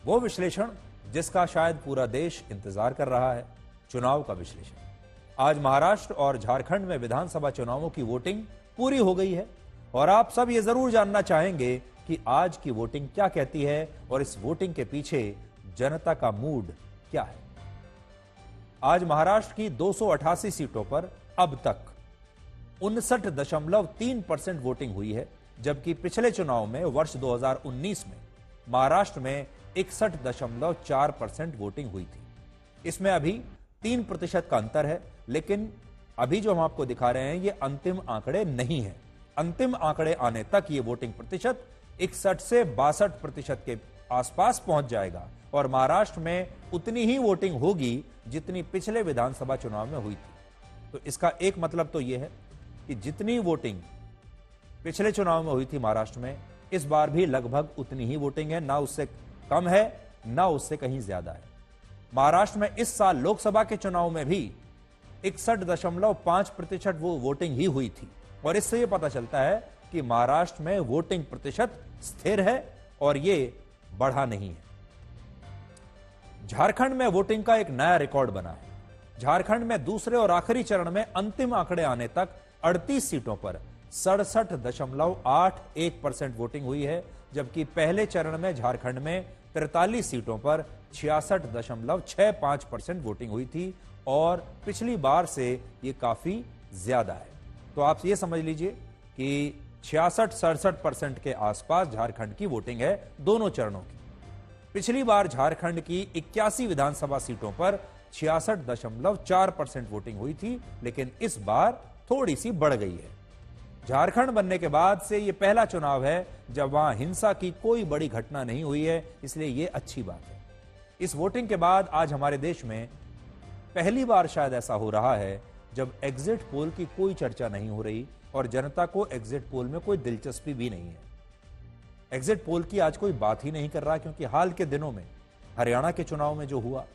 वो विश्लेषण जिसका शायद पूरा देश इंतजार कर रहा है, चुनाव का विश्लेषण। आज महाराष्ट्र और झारखंड में विधानसभा चुनावों की वोटिंग पूरी हो गई है और आप सब ये जरूर जानना चाहेंगे कि आज की वोटिंग क्या कहती है और इस वोटिंग के पीछे जनता का मूड क्या है। आज महाराष्ट्र की 288 सीटों पर अब तक 59.3% वोटिंग हुई है, जबकि पिछले चुनाव में वर्ष 2019 में महाराष्ट्र में 61.4% वोटिंग हुई थी। इसमें अभी 3% का अंतर है, लेकिन अभी जो हम आपको दिखा रहे हैं ये अंतिम आंकड़े नहीं है। अंतिम आंकड़े आने तक ये वोटिंग प्रतिशत 61 से 62% के आसपास पहुंच जाएगा और महाराष्ट्र में उतनी ही वोटिंग होगी जितनी पिछले विधानसभा चुनाव में हुई थी। तो इसका एक मतलब तो यह है कि जितनी वोटिंग पिछले चुनाव में हुई थी महाराष्ट्र में, इस बार भी लगभग उतनी ही वोटिंग है, ना उससे कम है ना उससे कहीं ज्यादा है। महाराष्ट्र में इस साल लोकसभा के चुनाव में भी 61.5% वो वोटिंग ही हुई थी और इससे यह पता चलता है कि महाराष्ट्र में वोटिंग प्रतिशत स्थिर है और ये बढ़ा नहीं है। झारखंड में वोटिंग का एक नया रिकॉर्ड बना है। झारखंड में दूसरे और आखिरी चरण में अंतिम आंकड़े आने तक 38 सीटों पर 67.81% वोटिंग हुई है, जबकि पहले चरण में झारखंड में 43 सीटों पर 66.65% वोटिंग हुई थी और पिछली बार से यह काफी ज्यादा है। तो आप ये समझ लीजिए कि 66-67% के आसपास झारखंड की वोटिंग है दोनों चरणों की। पिछली बार झारखंड की 81 विधानसभा सीटों पर 66.4% वोटिंग हुई थी, लेकिन इस बार थोड़ी सी बढ़ गई है। झारखंड बनने के बाद से यह पहला चुनाव है जब वहां हिंसा की कोई बड़ी घटना नहीं हुई है, इसलिए यह अच्छी बात है। इस वोटिंग के बाद आज हमारे देश में पहली बार शायद ऐसा हो रहा है जब एग्जिट पोल की कोई चर्चा नहीं हो रही और जनता को एग्जिट पोल में कोई दिलचस्पी भी नहीं है। एग्जिट पोल की आज कोई बात ही नहीं कर रहा, क्योंकि हाल के दिनों में हरियाणा के चुनाव में जो हुआ,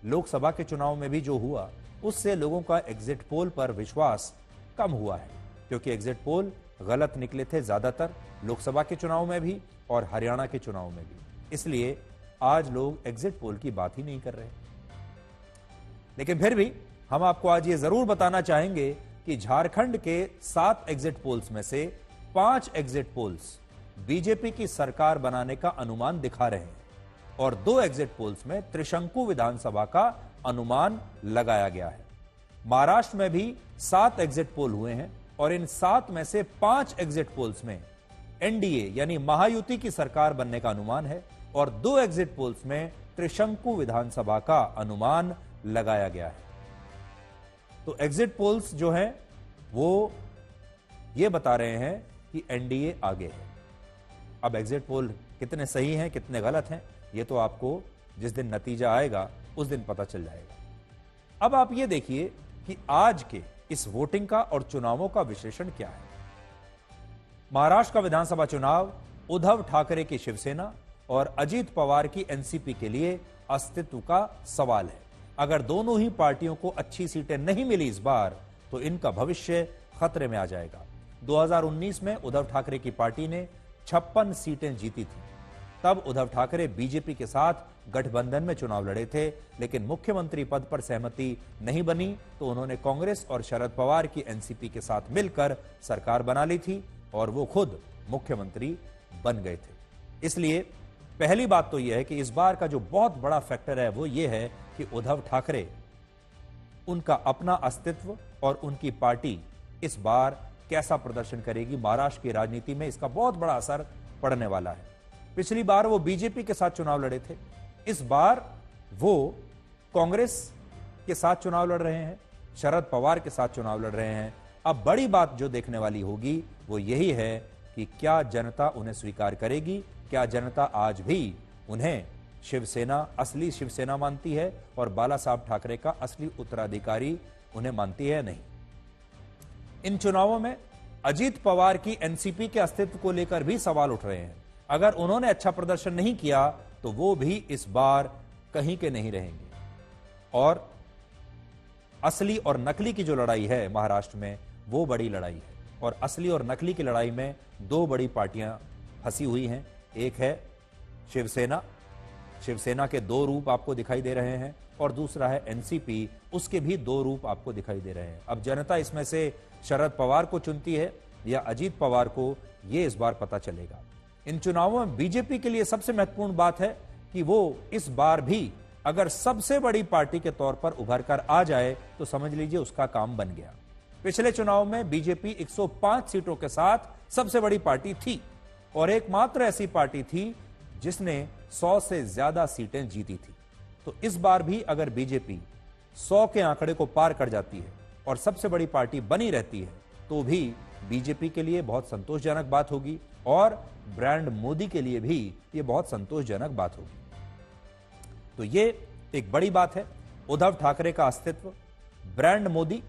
लोकसभा के चुनाव में भी जो हुआ, उससे लोगों का एग्जिट पोल पर विश्वास कम हुआ है, क्योंकि एग्जिट पोल गलत निकले थे ज्यादातर लोकसभा के चुनाव में भी और हरियाणा के चुनाव में भी। इसलिए आज लोग एग्जिट पोल की बात ही नहीं कर रहे। लेकिन फिर भी हम आपको आज ये जरूर बताना चाहेंगे कि झारखंड के 7 एग्जिट पोल्स में से 5 एग्जिट पोल्स बीजेपी की सरकार बनाने का अनुमान दिखा रहे हैं और 2 एग्जिट पोल्स में त्रिशंकु विधानसभा का अनुमान लगाया गया है। महाराष्ट्र में भी 7 एग्जिट पोल हुए हैं और इन 7 में से 5 एग्जिट पोल्स में एनडीए यानी महायुति की सरकार बनने का अनुमान है और 2 एग्जिट पोल्स में त्रिशंकु विधानसभा का अनुमान लगाया गया है। तो एग्जिट पोल्स जो हैं वो ये बता रहे हैं कि एनडीए आगे है। अब एग्जिट पोल कितने सही हैं कितने गलत हैं ये तो आपको जिस दिन नतीजा आएगा उस दिन पता चल जाएगा। अब आप ये देखिए कि आज के इस वोटिंग का और चुनावों का विश्लेषण क्या है। महाराष्ट्र का विधानसभा चुनाव उद्धव ठाकरे की शिवसेना और अजीत पवार की एनसीपी के लिए अस्तित्व का सवाल है। अगर दोनों ही पार्टियों को अच्छी सीटें नहीं मिली इस बार तो इनका भविष्य खतरे में आ जाएगा। 2019 में उद्धव ठाकरे की पार्टी ने 56 सीटें जीती थी। तब उद्धव ठाकरे बीजेपी के साथ गठबंधन में चुनाव लड़े थे, लेकिन मुख्यमंत्री पद पर सहमति नहीं बनी तो उन्होंने कांग्रेस और शरद पवार की एनसीपी के साथ मिलकर सरकार बना ली थी और वो खुद मुख्यमंत्री बन गए थे। इसलिए पहली बात तो यह है कि इस बार का जो बहुत बड़ा फैक्टर है वो ये है कि उद्धव ठाकरे, उनका अपना अस्तित्व और उनकी पार्टी इस बार कैसा प्रदर्शन करेगी। महाराष्ट्र की राजनीति में इसका बहुत बड़ा असर पड़ने वाला है। पिछली बार वो बीजेपी के साथ चुनाव लड़े थे, इस बार वो कांग्रेस के साथ चुनाव लड़ रहे हैं, शरद पवार के साथ चुनाव लड़ रहे हैं। अब बड़ी बात जो देखने वाली होगी वो यही है कि क्या जनता उन्हें स्वीकार करेगी, क्या जनता आज भी उन्हें शिवसेना, असली शिवसेना मानती है और बाला साहब ठाकरे का असली उत्तराधिकारी उन्हें मानती है नहीं। इन चुनावों में अजीत पवार की एनसीपी के अस्तित्व को लेकर भी सवाल उठ रहे हैं। अगर उन्होंने अच्छा प्रदर्शन नहीं किया तो वो भी इस बार कहीं के नहीं रहेंगे और असली और नकली की जो लड़ाई है महाराष्ट्र में वो बड़ी लड़ाई है और असली और नकली की लड़ाई में 2 बड़ी पार्टियां फंसी हुई हैं। एक है शिवसेना शिवसेना के दो रूप आपको दिखाई दे रहे हैं और दूसरा है एनसीपी, उसके भी दो रूप आपको दिखाई दे रहे हैं। अब जनता इसमें से शरद पवार को चुनती है या अजीत पवार को, यह इस बार पता चलेगा। इन चुनावों में बीजेपी के लिए सबसे महत्वपूर्ण बात है कि वो इस बार भी अगर सबसे बड़ी पार्टी के तौर पर उभर कर आ जाए तो समझ लीजिए उसका काम बन गया। पिछले चुनाव में बीजेपी 105 सीटों के साथ सबसे बड़ी पार्टी थी और एकमात्र ऐसी पार्टी थी जिसने 100 से ज्यादा सीटें जीती थी। तो इस बार भी अगर बीजेपी 100 के आंकड़े को पार कर जाती है और सबसे बड़ी पार्टी बनी रहती है तो भी बीजेपी के लिए बहुत संतोषजनक बात होगी और ब्रांड मोदी के लिए भी यह बहुत संतोषजनक बात होगी। तो ये एक बड़ी बात है, उद्धव ठाकरे का अस्तित्व, ब्रांड मोदी,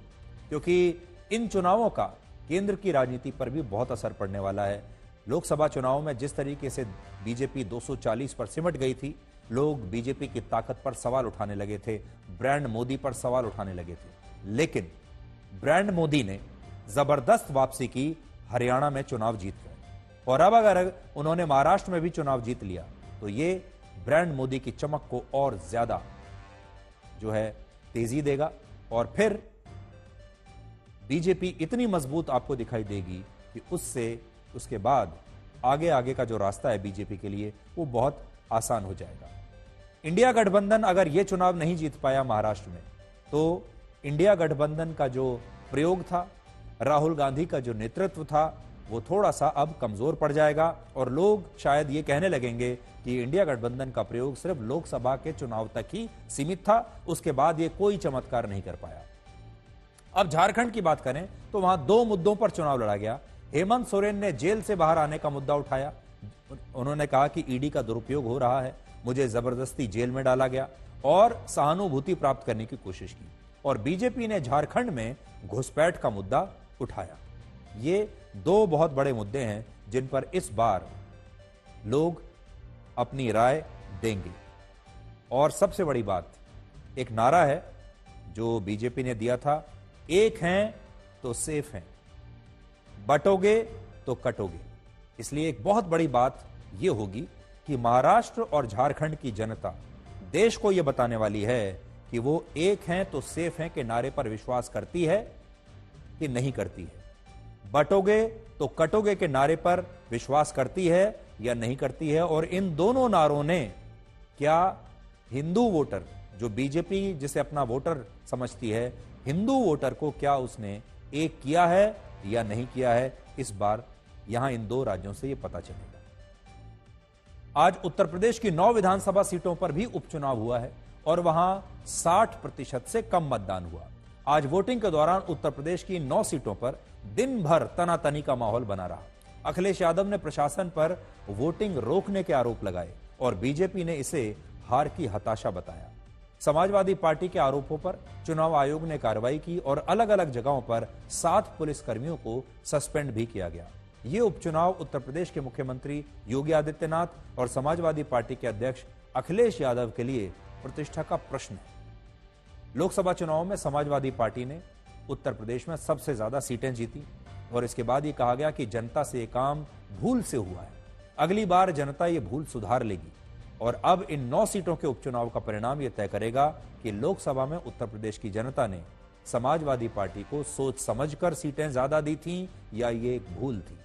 क्योंकि इन चुनावों का केंद्र की राजनीति पर भी बहुत असर पड़ने वाला है। लोकसभा चुनाव में जिस तरीके से बीजेपी 240 पर सिमट गई थी, लोग बीजेपी की ताकत पर सवाल उठाने लगे थे, ब्रांड मोदी पर सवाल उठाने लगे थे। लेकिन ब्रांड मोदी ने जबरदस्त वापसी की, हरियाणा में चुनाव जीत गए और अब अगर उन्होंने महाराष्ट्र में भी चुनाव जीत लिया तो ये ब्रांड मोदी की चमक को और ज्यादा जो है तेजी देगा और फिर बीजेपी इतनी मजबूत आपको दिखाई देगी कि उसके बाद आगे आगे का जो रास्ता है बीजेपी के लिए वो बहुत आसान हो जाएगा। इंडिया गठबंधन अगर ये चुनाव नहीं जीत पाया महाराष्ट्र में तो इंडिया गठबंधन का जो प्रयोग था, राहुल गांधी का जो नेतृत्व था, वो थोड़ा सा अब कमजोर पड़ जाएगा और लोग शायद ये कहने लगेंगे कि इंडिया गठबंधन का प्रयोग सिर्फ लोकसभा के चुनाव तक ही सीमित था, उसके बाद ये कोई चमत्कार नहीं कर पाया। अब झारखंड की बात करें तो वहां दो मुद्दों पर चुनाव लड़ा गया। हेमंत सोरेन ने जेल से बाहर आने का मुद्दा उठाया। उन्होंने कहा कि ईडी का दुरुपयोग हो रहा है, मुझे जबरदस्ती जेल में डाला गया और सहानुभूति प्राप्त करने की कोशिश की। और बीजेपी ने झारखंड में घुसपैठ का मुद्दा उठाया। ये दो बहुत बड़े मुद्दे हैं जिन पर इस बार लोग अपनी राय देंगे। और सबसे बड़ी बात, एक नारा है जो बीजेपी ने दिया था, एक हैं तो सेफ हैं, बटोगे तो कटोगे। इसलिए एक बहुत बड़ी बात यह होगी कि महाराष्ट्र और झारखंड की जनता देश को यह बताने वाली है कि वो एक हैं तो सेफ हैं के नारे पर विश्वास करती है कि नहीं करती है, बटोगे तो कटोगे के नारे पर विश्वास करती है या नहीं करती है। और इन दोनों नारों ने क्या हिंदू वोटर, जो बीजेपी जिसे अपना वोटर समझती है, हिंदू वोटर को क्या उसने एक किया है या नहीं किया है, इस बार यहां इन दो राज्यों से यह पता चलेगा। आज उत्तर प्रदेश की 9 विधानसभा सीटों पर भी उपचुनाव हुआ है और वहां 60% से कम मतदान हुआ। आज वोटिंग के दौरान उत्तर प्रदेश की 9 सीटों पर दिन भर तनातनी का माहौल बना रहा। अखिलेश यादव ने प्रशासन पर वोटिंग रोकने के आरोप लगाए और बीजेपी ने इसे हार की हताशा बताया। समाजवादी पार्टी के आरोपों पर चुनाव आयोग ने कार्रवाई की और अलग अलग जगहों पर 7 पुलिसकर्मियों को सस्पेंड भी किया गया। ये उपचुनाव उत्तर प्रदेश के मुख्यमंत्री योगी आदित्यनाथ और समाजवादी पार्टी के अध्यक्ष अखिलेश यादव के लिए प्रतिष्ठा का प्रश्न है। लोकसभा चुनाव में समाजवादी पार्टी ने उत्तर प्रदेश में सबसे ज्यादा सीटें जीती और इसके बाद ये कहा गया कि जनता से ये काम भूल से हुआ है, अगली बार जनता ये भूल सुधार लेगी। और अब इन 9 सीटों के उपचुनाव का परिणाम यह तय करेगा कि लोकसभा में उत्तर प्रदेश की जनता ने समाजवादी पार्टी को सोच समझकर सीटें ज्यादा दी थीं या ये एक भूल थी।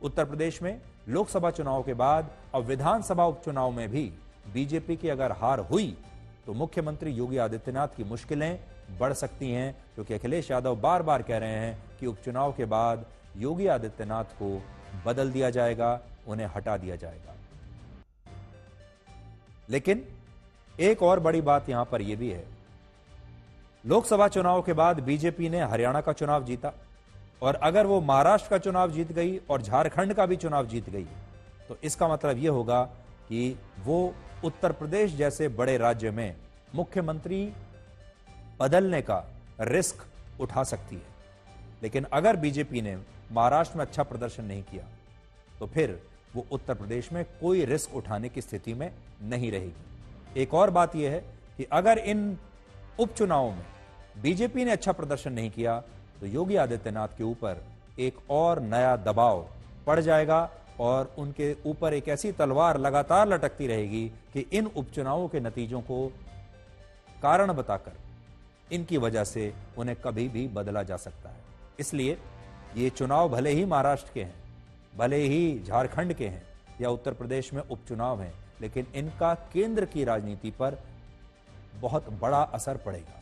उत्तर प्रदेश में लोकसभा चुनाव के बाद अब विधानसभा उपचुनाव में भी बीजेपी की अगर हार हुई तो मुख्यमंत्री योगी आदित्यनाथ की मुश्किलें बढ़ सकती हैं, क्योंकि अखिलेश यादव बार बार कह रहे हैं कि उपचुनाव के बाद योगी आदित्यनाथ को बदल दिया जाएगा, उन्हें हटा दिया जाएगा। लेकिन एक और बड़ी बात यहां पर यह भी है, लोकसभा चुनाव के बाद बीजेपी ने हरियाणा का चुनाव जीता और अगर वो महाराष्ट्र का चुनाव जीत गई और झारखंड का भी चुनाव जीत गई तो इसका मतलब यह होगा कि वो उत्तर प्रदेश जैसे बड़े राज्य में मुख्यमंत्री बदलने का रिस्क उठा सकती है। लेकिन अगर बीजेपी ने महाराष्ट्र में अच्छा प्रदर्शन नहीं किया तो फिर वो उत्तर प्रदेश में कोई रिस्क उठाने की स्थिति में नहीं रहेगी। एक और बात यह है कि अगर इन उपचुनावों में बीजेपी ने अच्छा प्रदर्शन नहीं किया तो योगी आदित्यनाथ के ऊपर एक और नया दबाव पड़ जाएगा और उनके ऊपर एक ऐसी तलवार लगातार लटकती रहेगी कि इन उपचुनावों के नतीजों को कारण बताकर इनकी वजह से उन्हें कभी भी बदला जा सकता है। इसलिए ये चुनाव भले ही महाराष्ट्र के हैं, भले ही झारखंड के हैं या उत्तर प्रदेश में उपचुनाव हैं, लेकिन इनका केंद्र की राजनीति पर बहुत बड़ा असर पड़ेगा।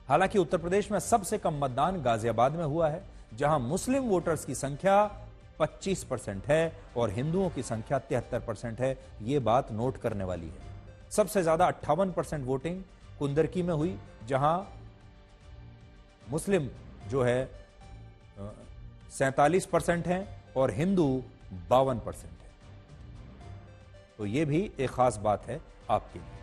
हालांकि उत्तर प्रदेश में सबसे कम मतदान गाजियाबाद में हुआ है, जहां मुस्लिम वोटर्स की संख्या 25% है और हिंदुओं की संख्या 73% है। यह बात नोट करने वाली है। सबसे ज्यादा 58% वोटिंग कुंदरकी में हुई, जहां मुस्लिम जो है 47% हैं और हिंदू 52% है। तो यह भी एक खास बात है आपके लिए।